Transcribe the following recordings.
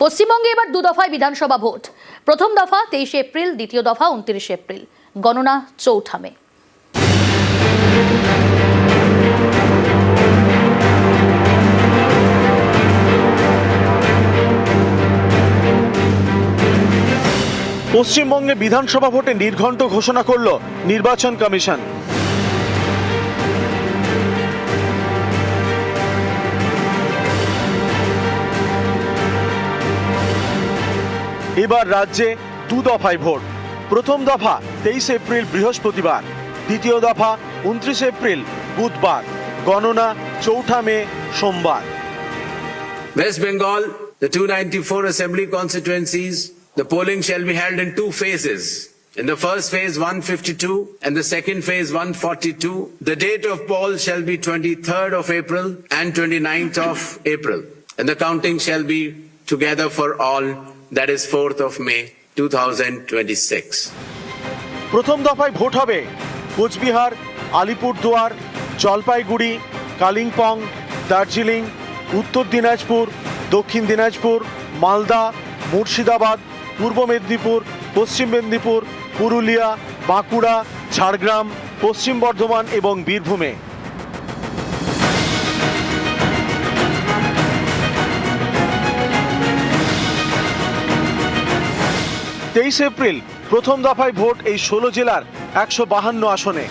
পশ্চিমবঙ্গে এবার দু দফায় বিধানসভা ভোট। প্রথম দফা 23 এপ্রিল, দ্বিতীয় দফা 29 এপ্রিল। গণনা 4 মে। পশ্চিমবঙ্গে বিধানসভা ভোটে নির্ঘণ্ট ঘোষণা করল নির্বাচন কমিশন। এবার রাজ্যে দু দফায় ভোট। প্রথম দফা 23 এপ্রিল বৃহস্পতিবার, দ্বিতীয় দফা 29 এপ্রিল বুধবার। গণনা 4 মে সোমবার। West Bengal, the 294 assembly constituencies, the polling shall be held in 2 phases. In the first phase 152 and the second phase 142. The date of poll shall be 23rd of April and 29th of April. And the counting shall be together for all, that is 4th of May 2026. প্রথম দফায় vote হবে কোচবিহার, আলিপুরদুয়ার, জলপাইগুড়ি, কালিম্পং, দার্জিলিং, উত্তর দিনাজপুর, দক্ষিণ দিনাজপুর, মালদা, মুর্শিদাবাদ, পূর্ব মেদিনীপুর, পশ্চিম মেদিনীপুর, পুরুলিয়া, বাঁকুড়া, ঝাড়গ্রাম, পশ্চিম বর্ধমান এবং বীরভূমে। তেইশ April প্রথম দফায় ভোট এই 16 জেলার 152 আসনে।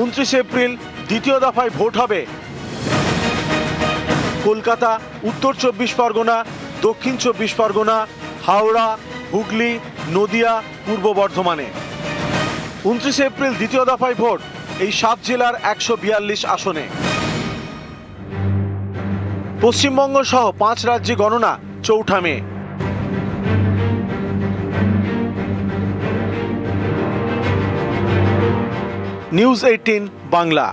29 এপ্রিল দ্বিতীয় দফায় ভোট হবে কলকাতা, উত্তর 24 পরগনা, দক্ষিণ 24 পরগনা, হাওড়া, হুগলি, নদিয়া, পূর্ব বর্ধমানে। 29 এপ্রিল দ্বিতীয় দফায় ভোট এই 7 জেলার 142 আসনে। পশ্চিমবঙ্গ সহ 5 রাজ্যে গণনা 4 মে। নিউজ 18 বাংলা।